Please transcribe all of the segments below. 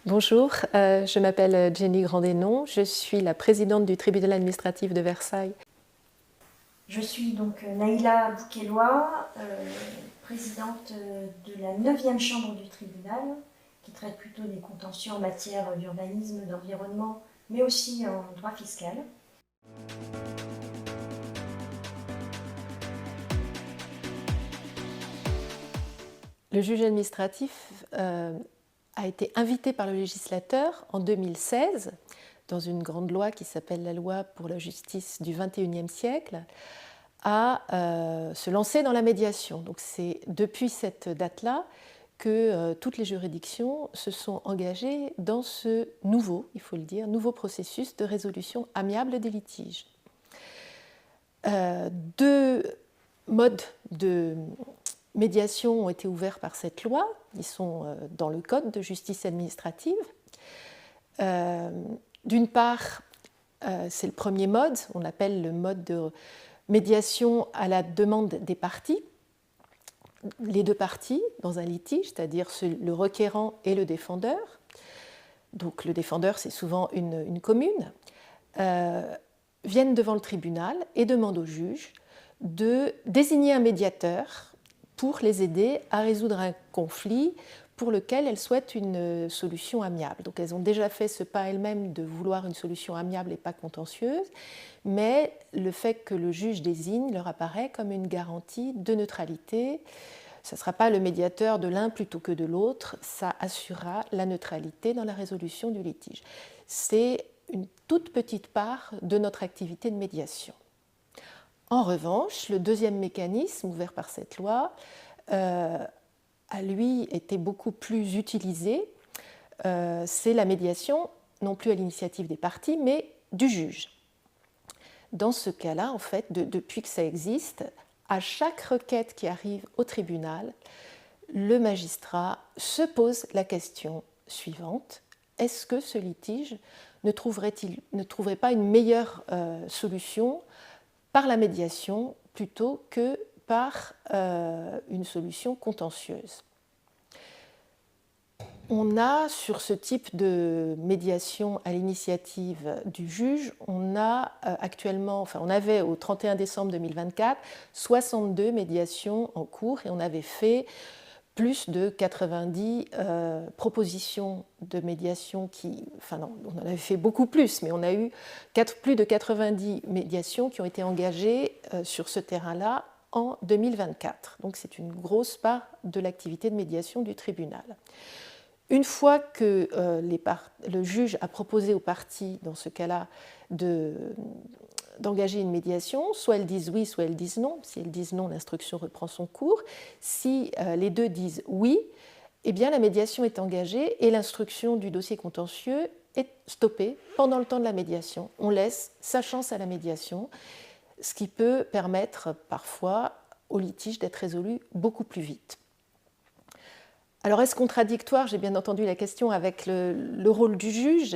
Bonjour, je m'appelle Jenny Grandénon, je suis la présidente du tribunal administratif de Versailles. Je suis donc Naïla Bouquelois, présidente de la 9e chambre du tribunal, qui traite plutôt des contentieux en matière d'urbanisme, d'environnement, mais aussi en droit fiscal. Le juge administratif a été invité par le législateur en 2016 dans une grande loi qui s'appelle la loi pour la justice du XXIe siècle à se lancer dans la médiation. Donc c'est depuis cette date-là que toutes les juridictions se sont engagées dans ce nouveau, il faut le dire, nouveau processus de résolution amiable des litiges. Deux modes de médiation ont été ouverts par cette loi. Ils sont dans le Code de justice administrative. D'une part, c'est le premier mode, on appelle le mode de médiation à la demande des parties. Les deux parties dans un litige, c'est-à-dire le requérant et le défendeur. Donc le défendeur, c'est souvent une commune, viennent devant le tribunal et demandent au juge de désigner un médiateur pour les aider à résoudre un conflit pour lequel elles souhaitent une solution amiable. Donc elles ont déjà fait ce pas elles-mêmes de vouloir une solution amiable et pas contentieuse, mais le fait que le juge désigne leur apparaît comme une garantie de neutralité. Ce ne sera pas le médiateur de l'un plutôt que de l'autre, ça assurera la neutralité dans la résolution du litige. C'est une toute petite part de notre activité de médiation. En revanche, le deuxième mécanisme ouvert par cette loi a lui été beaucoup plus utilisé. C'est la médiation, non plus à l'initiative des parties, mais du juge. Dans ce cas-là, en fait, depuis que ça existe, à chaque requête qui arrive au tribunal, le magistrat se pose la question suivante: est-ce que ce litige ne trouverait pas une meilleure solution par la médiation plutôt que par une solution contentieuse? On a, sur ce type de médiation à l'initiative du juge, on avait au 31 décembre 2024 62 médiations en cours et on avait fait plus de 90 propositions de médiation on en avait fait beaucoup plus, mais on a eu plus de 90 médiations qui ont été engagées sur ce terrain-là en 2024. Donc c'est une grosse part de l'activité de médiation du tribunal. Une fois que le juge a proposé aux parties, dans ce cas-là, d'engager une médiation, soit elles disent oui, soit elles disent non. Si elles disent non, l'instruction reprend son cours. Si les deux disent oui, eh bien la médiation est engagée et l'instruction du dossier contentieux est stoppée pendant le temps de la médiation. On laisse sa chance à la médiation, ce qui peut permettre parfois au litige d'être résolu beaucoup plus vite. Alors, est-ce contradictoire, j'ai bien entendu la question, avec le rôle du juge?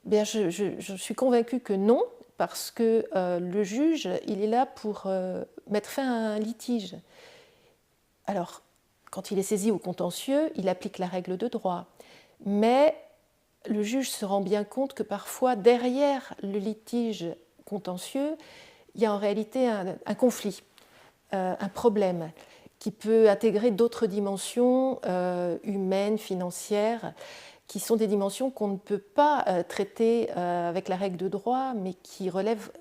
Bien, je suis convaincue que non, parce que le juge, il est là pour mettre fin à un litige. Alors, quand il est saisi au contentieux, il applique la règle de droit. Mais le juge se rend bien compte que parfois, derrière le litige contentieux, il y a en réalité un conflit, un problème, qui peut intégrer d'autres dimensions humaines, financières, qui sont des dimensions qu'on ne peut pas traiter avec la règle de droit, mais qui relèvent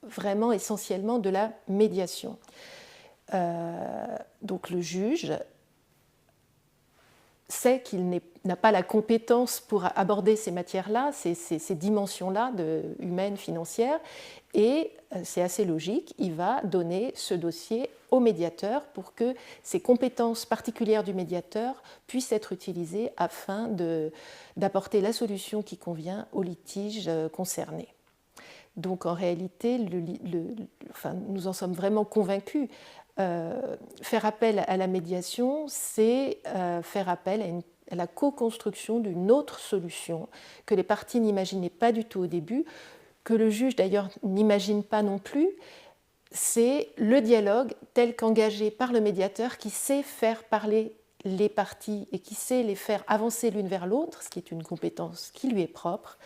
vraiment essentiellement de la médiation. Donc le juge sait qu'il n'a pas la compétence pour aborder ces matières-là, ces dimensions-là humaines, financières, et c'est assez logique, il va donner ce dossier au médiateur pour que ces compétences particulières du médiateur puissent être utilisées afin d'apporter la solution qui convient au litige concerné. Donc en réalité, nous en sommes vraiment convaincus. Faire appel à la médiation, c'est faire appel à la co-construction d'une autre solution que les parties n'imaginaient pas du tout au début, que le juge d'ailleurs n'imagine pas non plus. C'est le dialogue tel qu'engagé par le médiateur qui sait faire parler les parties et qui sait les faire avancer l'une vers l'autre, ce qui est une compétence qui lui est propre,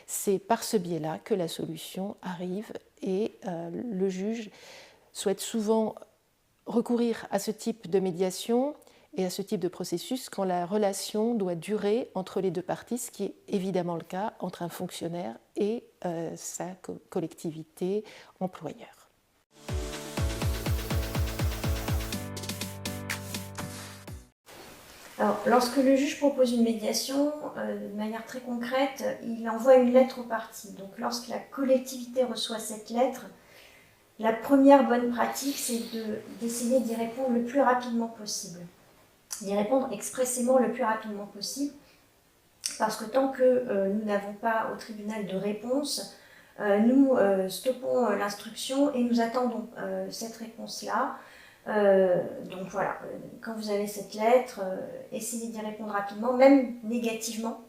c'est par ce biais-là que la solution arrive et le juge souhaite souvent recourir à ce type de médiation et à ce type de processus quand la relation doit durer entre les deux parties, ce qui est évidemment le cas entre un fonctionnaire et sa collectivité employeur. Alors, lorsque le juge propose une médiation, de manière très concrète, il envoie une lettre aux parties. Donc, lorsque la collectivité reçoit cette lettre, la première bonne pratique, c'est d'essayer d'y répondre le plus rapidement possible. D'y répondre expressément le plus rapidement possible, parce que tant que nous n'avons pas au tribunal de réponse, nous stoppons l'instruction et nous attendons cette réponse-là. Donc voilà, quand vous avez cette lettre, essayez d'y répondre rapidement, même négativement,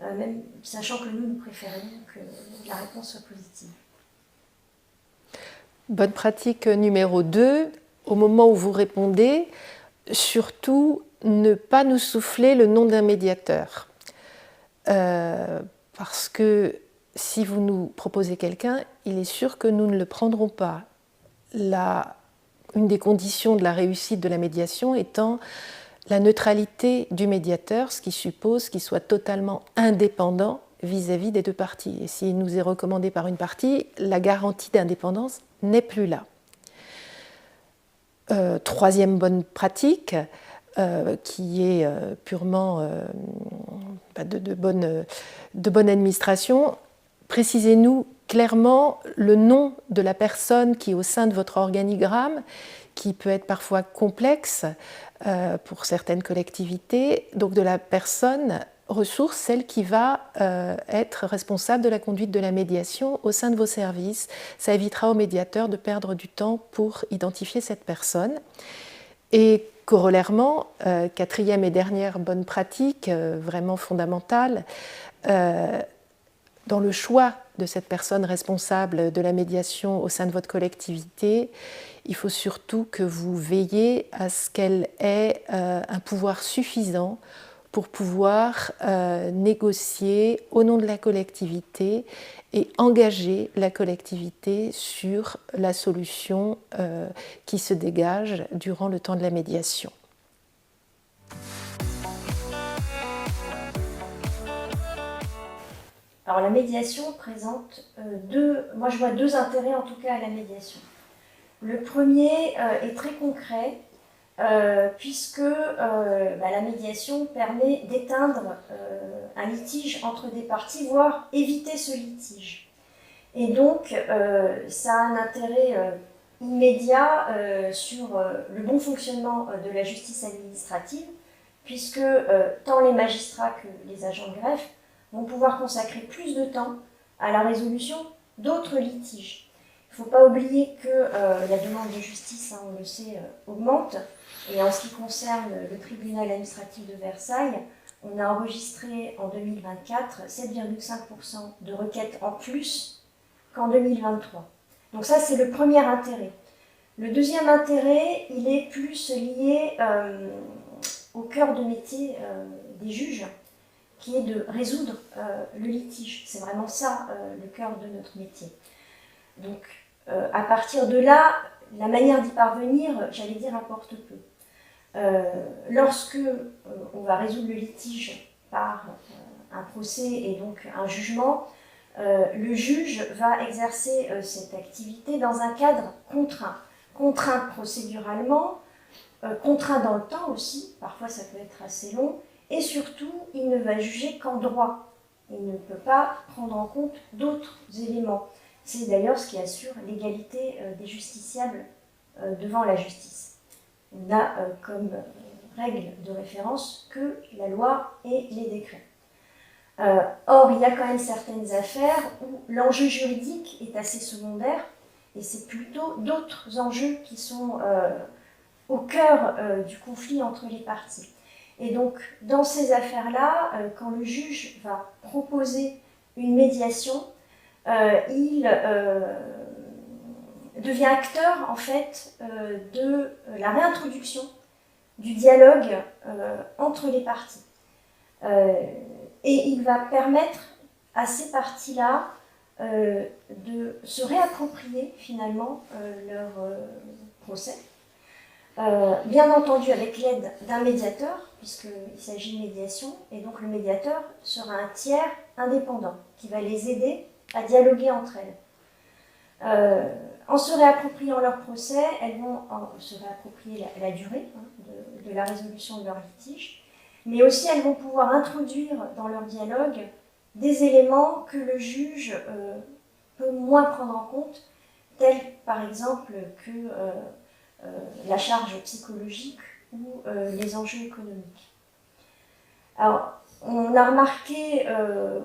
même sachant que nous préférons que la réponse soit positive. Bonne pratique numéro 2, au moment où vous répondez, surtout ne pas nous souffler le nom d'un médiateur. Parce que si vous nous proposez quelqu'un, il est sûr que nous ne le prendrons pas. Une des conditions de la réussite de la médiation étant la neutralité du médiateur, ce qui suppose qu'il soit totalement indépendant vis-à-vis des deux parties. Et s'il nous est recommandé par une partie, la garantie d'indépendance n'est plus là. Troisième bonne pratique, qui est purement de bonne administration, précisez-nous clairement le nom de la personne qui est au sein de votre organigramme, qui peut être parfois complexe pour certaines collectivités, donc de la personne ressource, celle qui va être responsable de la conduite de la médiation au sein de vos services. Ça évitera au médiateur de perdre du temps pour identifier cette personne. Et corollairement, quatrième et dernière bonne pratique, vraiment fondamentale, dans le choix de cette personne responsable de la médiation au sein de votre collectivité, il faut surtout que vous veillez à ce qu'elle ait un pouvoir suffisant pour pouvoir négocier au nom de la collectivité et engager la collectivité sur la solution qui se dégage durant le temps de la médiation. Alors la médiation présente moi je vois deux intérêts en tout cas à la médiation. Le premier est très concret puisque la médiation permet d'éteindre un litige entre des parties, voire éviter ce litige. Et donc ça a un intérêt immédiat sur le bon fonctionnement de la justice administrative, puisque tant les magistrats que les agents de greffe vont pouvoir consacrer plus de temps à la résolution d'autres litiges. Il ne faut pas oublier que la demande de justice, on le sait, augmente. Et en ce qui concerne le tribunal administratif de Versailles, on a enregistré en 2024 7,5% de requêtes en plus qu'en 2023. Donc ça, c'est le premier intérêt. Le deuxième intérêt, il est plus lié au cœur de métier des juges, qui est de résoudre le litige. C'est vraiment ça le cœur de notre métier. Donc, à partir de là, la manière d'y parvenir, j'allais dire, importe peu. Lorsque on va résoudre le litige par un procès et donc un jugement, le juge va exercer cette activité dans un cadre contraint procéduralement, contraint dans le temps aussi, parfois ça peut être assez long, et surtout, il ne va juger qu'en droit. Il ne peut pas prendre en compte d'autres éléments. C'est d'ailleurs ce qui assure l'égalité des justiciables devant la justice. On a comme règle de référence que la loi et les décrets. Or, il y a quand même certaines affaires où l'enjeu juridique est assez secondaire, et c'est plutôt d'autres enjeux qui sont au cœur du conflit entre les parties. Et donc, dans ces affaires-là, quand le juge va proposer une médiation, il devient acteur, en fait, de la réintroduction du dialogue entre les parties. Et il va permettre à ces parties-là de se réapproprier finalement leur procès. Bien entendu avec l'aide d'un médiateur, puisqu'il s'agit de médiation, et donc le médiateur sera un tiers indépendant qui va les aider à dialoguer entre elles. En se réappropriant leur procès, elles vont se réapproprier la durée de la résolution de leur litige, mais aussi elles vont pouvoir introduire dans leur dialogue des éléments que le juge peut moins prendre en compte, tels par exemple que la charge psychologique ou les enjeux économiques. Alors, on a remarqué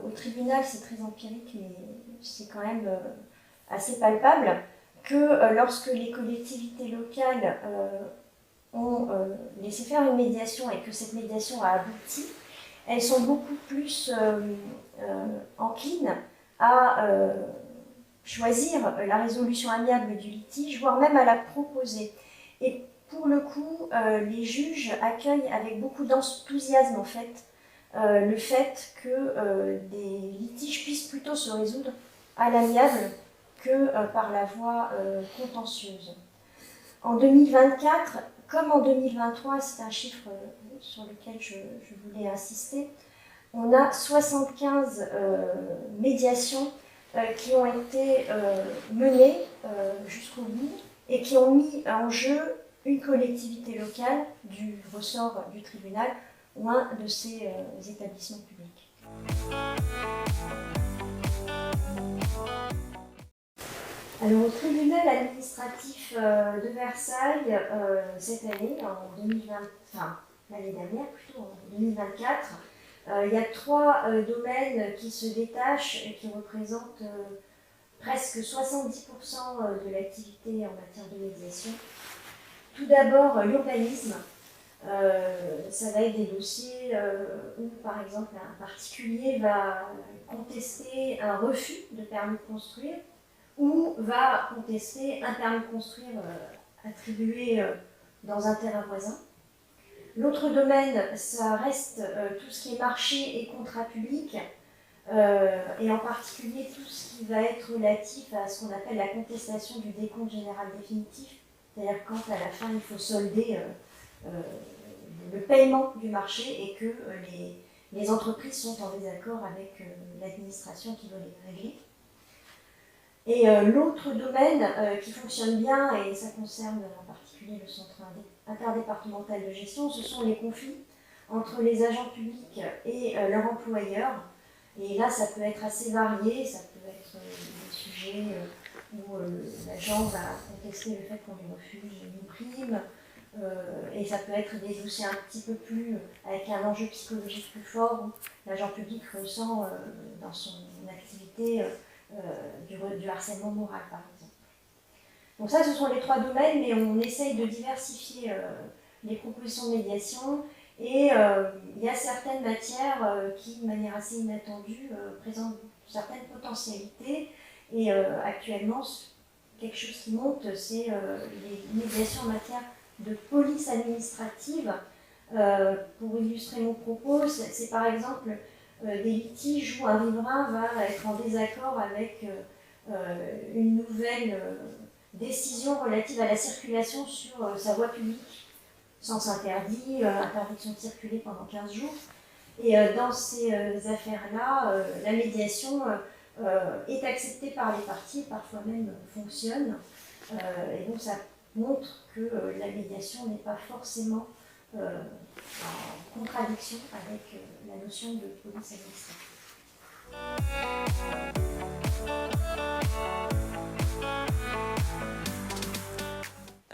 au tribunal, c'est très empirique, mais c'est quand même assez palpable, que lorsque les collectivités locales ont laissé faire une médiation et que cette médiation a abouti, elles sont beaucoup plus enclines à choisir la résolution amiable du litige, voire même à la proposer. Et pour le coup, les juges accueillent avec beaucoup d'enthousiasme en fait le fait que des litiges puissent plutôt se résoudre à l'amiable que par la voie contentieuse. En 2024, comme en 2023, c'est un chiffre sur lequel je voulais insister, on a 75 médiations qui ont été menées jusqu'au bout et qui ont mis en jeu une collectivité locale du ressort du tribunal ou un de ses établissements publics. Alors, au tribunal administratif de Versailles, cette année, en 2020, enfin l'année dernière plutôt, en 2024, il y a 3 domaines qui se détachent et qui représentent presque 70% de l'activité en matière de médiation. Tout d'abord, l'urbanisme. Ça va être des dossiers où, par exemple, un particulier va contester un refus de permis de construire ou va contester un permis de construire attribué dans un terrain voisin. L'autre domaine, ça reste tout ce qui est marché et contrat public, et en particulier tout ce qui va être relatif à ce qu'on appelle la contestation du décompte général définitif, c'est-à-dire quand à la fin il faut solder le paiement du marché et que les entreprises sont en désaccord avec l'administration qui doit les régler. Et l'autre domaine qui fonctionne bien, et ça concerne en particulier le centre interdépartemental de gestion, ce sont les conflits entre les agents publics et leurs employeurs. Et là, ça peut être assez varié, ça peut être des sujets où l'agent va contester le fait qu'on lui refuse une prime, et ça peut être des dossiers un petit peu plus, avec un enjeu psychologique plus fort, où l'agent public ressent dans son activité du harcèlement moral, par exemple. Donc ça, ce sont les 3 domaines, mais on essaye de diversifier les propositions de médiation, et il y a certaines matières qui, de manière assez inattendue, présentent certaines potentialités, et actuellement, quelque chose qui monte, c'est les médiations en matière de police administrative. Pour illustrer mon propos, c'est par exemple des litiges où un riverain va être en désaccord avec une nouvelle décision relative à la circulation sur sa voie publique, sens interdit, interdiction de circuler pendant 15 jours. Et dans ces affaires-là, la médiation est acceptée par les parties, parfois même fonctionne. Et donc ça montre que la médiation n'est pas forcément en contradiction avec la notion de police administrative.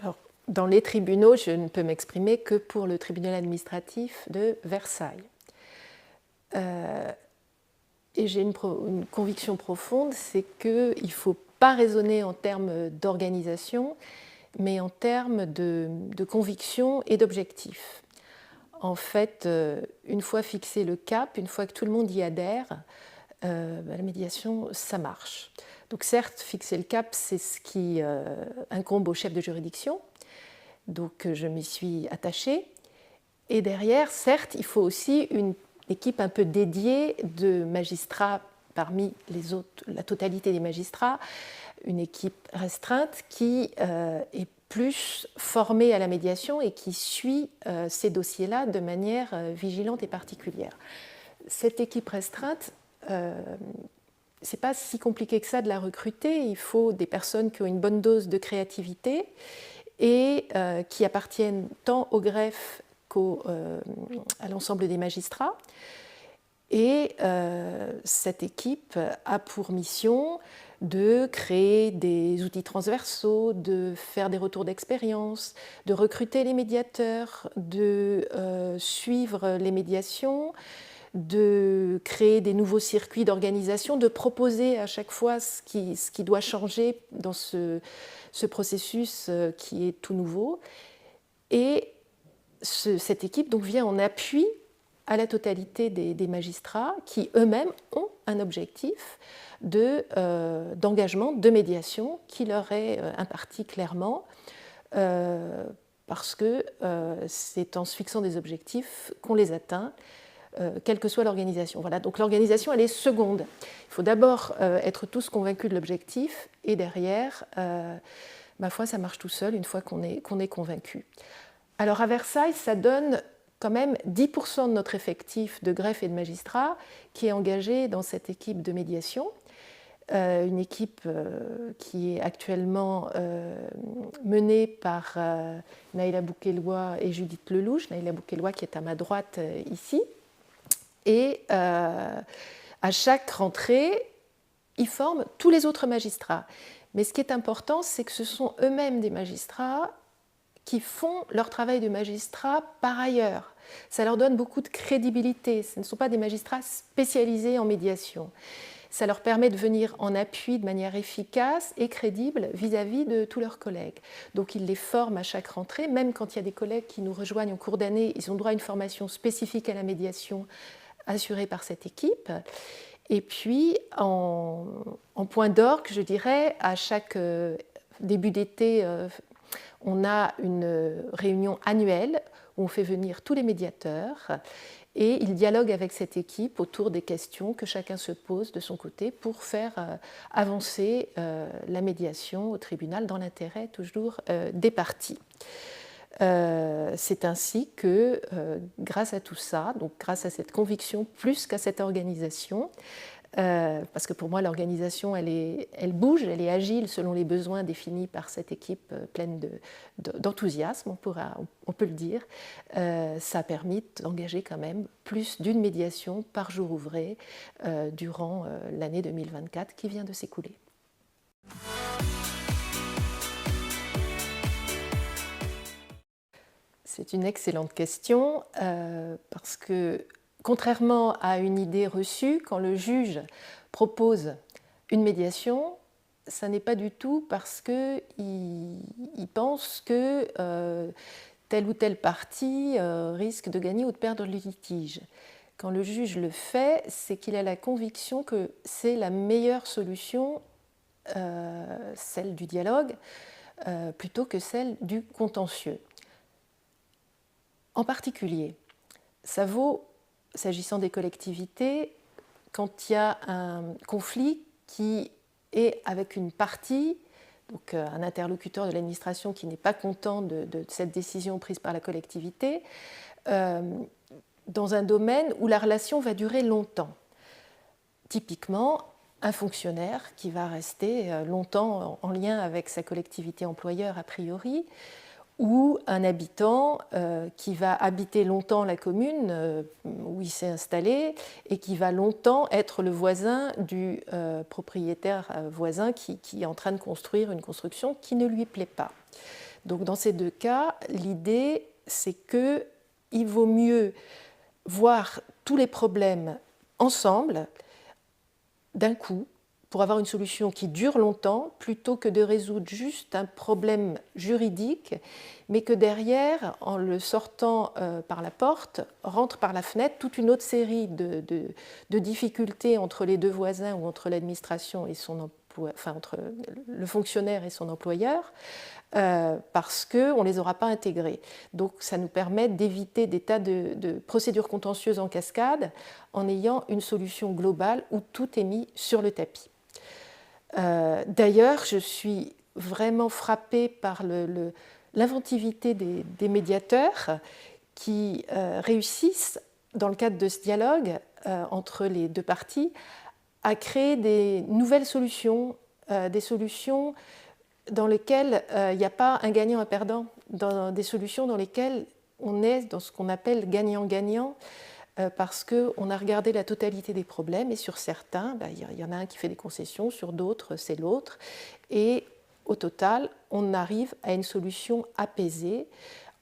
Alors, dans les tribunaux, je ne peux m'exprimer que pour le tribunal administratif de Versailles. Et j'ai une conviction profonde, c'est qu'il ne faut pas raisonner en termes d'organisation, mais en termes de conviction et d'objectif. En fait, une fois fixé le cap, une fois que tout le monde y adhère, la médiation, ça marche. Donc certes, fixer le cap, c'est ce qui incombe au chef de juridiction, donc je m'y suis attachée, Et derrière, certes, il faut aussi une équipe un peu dédiée de magistrats parmi les autres, la totalité des magistrats, une équipe restreinte qui est plus formée à la médiation et qui suit ces dossiers-là de manière vigilante et particulière. Cette équipe restreinte, c'est pas si compliqué que ça de la recruter. Il faut des personnes qui ont une bonne dose de créativité et qui appartiennent tant au greffe qu'à l'ensemble des magistrats. Et cette équipe a pour mission de créer des outils transversaux, de faire des retours d'expérience, de recruter les médiateurs, de suivre les médiations, de créer des nouveaux circuits d'organisation, de proposer à chaque fois ce qui doit changer dans ce processus qui est tout nouveau. Et cette équipe donc vient en appui à la totalité des magistrats qui eux-mêmes ont un objectif d'engagement, de médiation qui leur est imparti clairement parce que c'est en se fixant des objectifs qu'on les atteint, quelle que soit l'organisation. Voilà, donc l'organisation, elle est seconde. Il faut d'abord être tous convaincus de l'objectif et derrière, ma foi, ça marche tout seul une fois qu'on est convaincu. Alors à Versailles, ça donne quand même 10% de notre effectif de greffe et de magistrats qui est engagé dans cette équipe de médiation. Une équipe qui est actuellement menée par Naïla Bouquelois et Judith Lelouch. Naïla Bouquelois qui est à ma droite ici. Et à chaque rentrée, ils forment tous les autres magistrats. Mais ce qui est important, c'est que ce sont eux-mêmes des magistrats qui font leur travail de magistrat par ailleurs. Ça leur donne beaucoup de crédibilité. Ce ne sont pas des magistrats spécialisés en médiation. Ça leur permet de venir en appui de manière efficace et crédible vis-à-vis de tous leurs collègues. Donc ils les forment à chaque rentrée, même quand il y a des collègues qui nous rejoignent en cours d'année, ils ont droit à une formation spécifique à la médiation assurée par cette équipe. Et puis, en point d'orgue, je dirais, à chaque début d'été, on a une réunion annuelle où on fait venir tous les médiateurs et ils dialoguent avec cette équipe autour des questions que chacun se pose de son côté pour faire avancer la médiation au tribunal dans l'intérêt toujours des parties. C'est ainsi que, grâce à tout ça, donc grâce à cette conviction plus qu'à cette organisation, parce que pour moi l'organisation elle bouge, elle est agile selon les besoins définis par cette équipe pleine d'enthousiasme, on peut le dire, ça a permis d'engager quand même plus d'une médiation par jour ouvré durant l'année 2024 qui vient de s'écouler. C'est une excellente question parce que contrairement à une idée reçue, quand le juge propose une médiation, ça n'est pas du tout parce qu'il pense que telle ou telle partie risque de gagner ou de perdre le litige. Quand le juge le fait, c'est qu'il a la conviction que c'est la meilleure solution, celle du dialogue, plutôt que celle du contentieux. En particulier, ça vaut, s'agissant des collectivités, quand il y a un conflit qui est avec une partie, donc un interlocuteur de l'administration qui n'est pas content de cette décision prise par la collectivité, dans un domaine où la relation va durer longtemps. Typiquement, un fonctionnaire qui va rester longtemps en lien avec sa collectivité employeur a priori, ou un habitant qui va habiter longtemps la commune où il s'est installé et qui va longtemps être le voisin du propriétaire voisin qui est en train de construire une construction qui ne lui plaît pas. Donc dans ces deux cas, l'idée c'est qu'il vaut mieux voir tous les problèmes ensemble d'un coup pour avoir une solution qui dure longtemps, plutôt que de résoudre juste un problème juridique, mais que derrière, en le sortant par la porte, rentre par la fenêtre toute une autre série de difficultés entre les deux voisins ou entre l'administration et son entre le fonctionnaire et son employeur, parce qu'on ne les aura pas intégrés. Donc ça nous permet d'éviter des tas de procédures contentieuses en cascade en ayant une solution globale où tout est mis sur le tapis. D'ailleurs, je suis vraiment frappée par l'inventivité des médiateurs qui réussissent, dans le cadre de ce dialogue entre les deux parties, à créer des nouvelles solutions, des solutions dans lesquelles il n'y a pas un gagnant, un perdant, des solutions dans lesquelles on est dans ce qu'on appelle gagnant-gagnant, parce qu'on a regardé la totalité des problèmes et sur certains, il y en a un qui fait des concessions, sur d'autres, c'est l'autre. Et au total, on arrive à une solution apaisée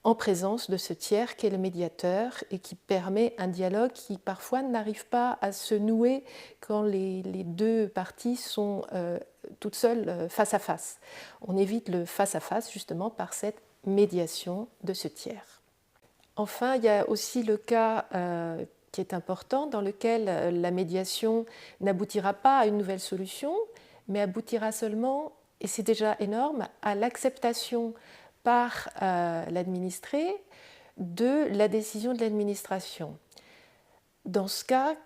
en présence de ce tiers qui est le médiateur et qui permet un dialogue qui parfois n'arrive pas à se nouer quand les deux parties sont toutes seules face à face. On évite le face à face justement par cette médiation de ce tiers. Enfin, il y a aussi le cas qui est important dans lequel la médiation n'aboutira pas à une nouvelle solution, mais aboutira seulement, et c'est déjà énorme, à l'acceptation par l'administré de la décision de l'administration. Dans ce cas,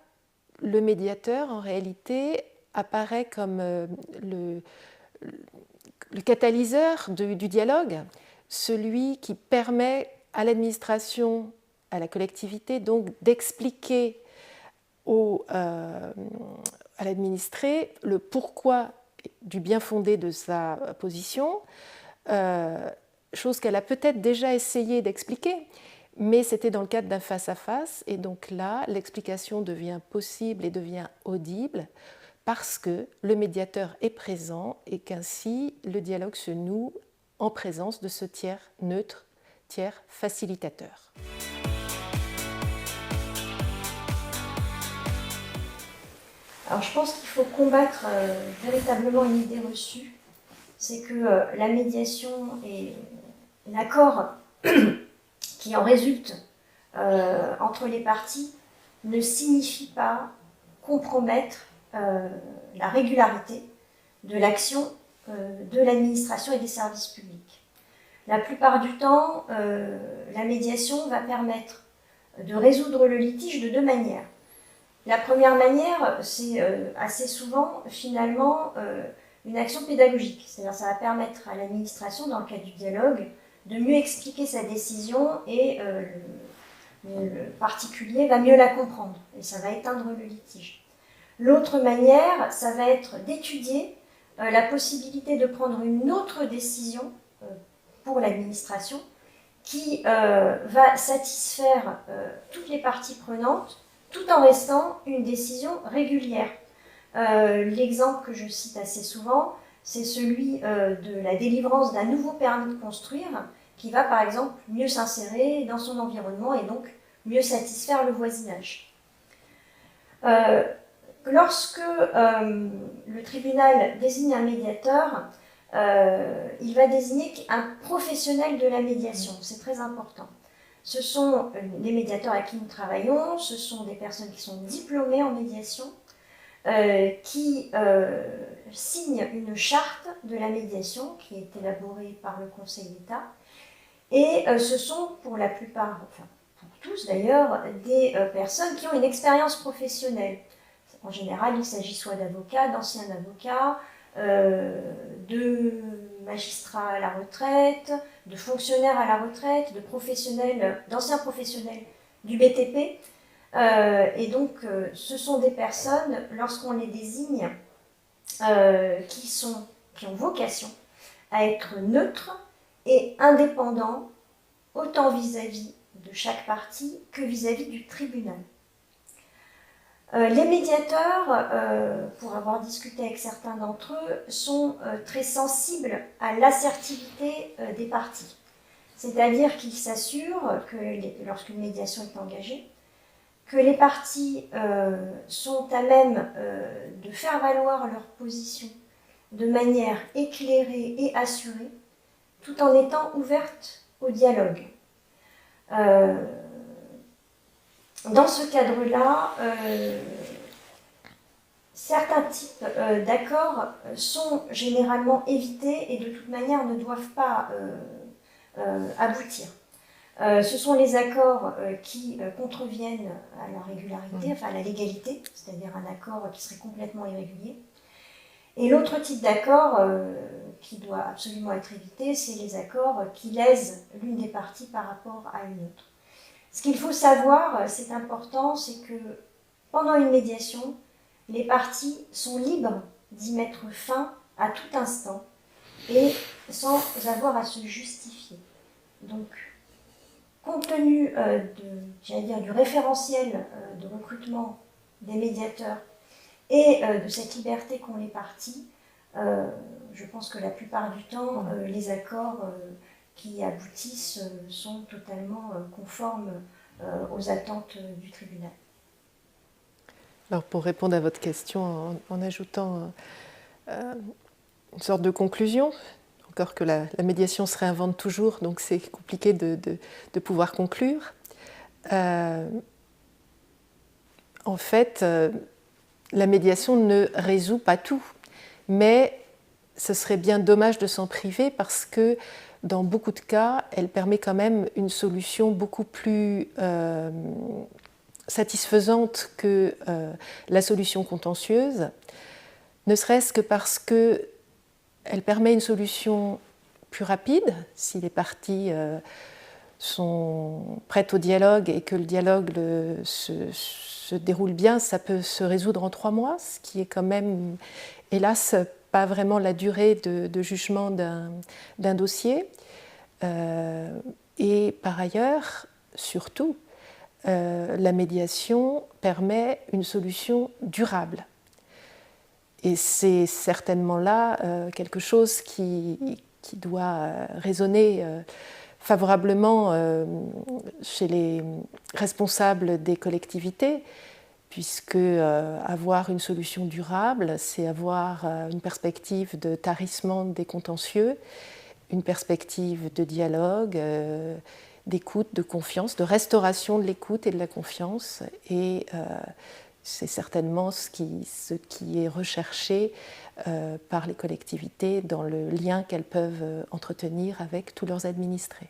le médiateur, en réalité, apparaît comme le catalyseur du dialogue, celui qui permet à l'administration, à la collectivité, donc d'expliquer à l'administré le pourquoi du bien fondé de sa position, chose qu'elle a peut-être déjà essayé d'expliquer, mais c'était dans le cadre d'un face-à-face, et donc là, l'explication devient possible et devient audible parce que le médiateur est présent et qu'ainsi le dialogue se noue en présence de ce tiers neutre, tiers facilitateur. Alors je pense qu'il faut combattre véritablement une idée reçue, c'est que la médiation et l'accord qui en résulte entre les parties ne signifie pas compromettre la régularité de l'action de l'administration et des services publics. La plupart du temps, la médiation va permettre de résoudre le litige de deux manières. La première manière, c'est assez souvent, finalement, une action pédagogique. C'est-à-dire ça va permettre à l'administration, dans le cadre du dialogue, de mieux expliquer sa décision et le particulier va mieux la comprendre. Et ça va éteindre le litige. L'autre manière, ça va être d'étudier la possibilité de prendre une autre décision pour l'administration qui va satisfaire toutes les parties prenantes tout en restant une décision régulière. L'exemple que je cite assez souvent, c'est celui de la délivrance d'un nouveau permis de construire qui va par exemple mieux s'insérer dans son environnement et donc mieux satisfaire le voisinage. Lorsque le tribunal désigne un médiateur, il va désigner un professionnel de la médiation, c'est très important. Ce sont les médiateurs avec qui nous travaillons, ce sont des personnes qui sont diplômées en médiation, qui signent une charte de la médiation qui est élaborée par le Conseil d'État. Et ce sont pour la plupart, enfin pour tous d'ailleurs, des personnes qui ont une expérience professionnelle. En général, il s'agit soit d'avocats, d'anciens avocats, de magistrats à la retraite, de fonctionnaires à la retraite, de professionnels, d'anciens professionnels du BTP. Et donc, ce sont des personnes, lorsqu'on les désigne, qui ont vocation à être neutres et indépendants, autant vis-à-vis de chaque partie que vis-à-vis du tribunal. Les médiateurs, pour avoir discuté avec certains d'entre eux, sont très sensibles à l'assertivité des parties. C'est-à-dire qu'ils s'assurent que lorsqu'une médiation est engagée, que les parties sont à même de faire valoir leur position de manière éclairée et assurée, tout en étant ouvertes au dialogue. Dans ce cadre-là, certains types d'accords sont généralement évités et de toute manière ne doivent pas aboutir. Ce sont les accords qui contreviennent à la régularité, enfin à la légalité, c'est-à-dire un accord qui serait complètement irrégulier. Et l'autre type d'accord qui doit absolument être évité, c'est les accords qui lèsent l'une des parties par rapport à une autre. Ce qu'il faut savoir, c'est important, c'est que pendant une médiation, les parties sont libres d'y mettre fin à tout instant et sans avoir à se justifier. Donc, compte tenu du référentiel de recrutement des médiateurs et de cette liberté qu'ont les parties, je pense que la plupart du temps, les accords qui aboutissent sont totalement conformes aux attentes du tribunal. Alors pour répondre à votre question en ajoutant une sorte de conclusion, encore que la médiation se réinvente toujours, donc c'est compliqué de pouvoir conclure. En fait, la médiation ne résout pas tout, mais ce serait bien dommage de s'en priver parce que dans beaucoup de cas, elle permet quand même une solution beaucoup plus satisfaisante que la solution contentieuse, ne serait-ce que parce qu'elle permet une solution plus rapide si les parties sont prêtes au dialogue et que le dialogue se déroule bien, ça peut se résoudre en 3 mois, ce qui est quand même, hélas, pas vraiment la durée de jugement d'un dossier. Et par ailleurs, surtout, la médiation permet une solution durable. Et c'est certainement là quelque chose qui doit résonner favorablement chez les responsables des collectivités, puisque avoir une solution durable, c'est avoir une perspective de tarissement des contentieux, une perspective de dialogue, d'écoute, de confiance, de restauration de l'écoute et de la confiance. Et c'est certainement ce qui est recherché par les collectivités dans le lien qu'elles peuvent entretenir avec tous leurs administrés.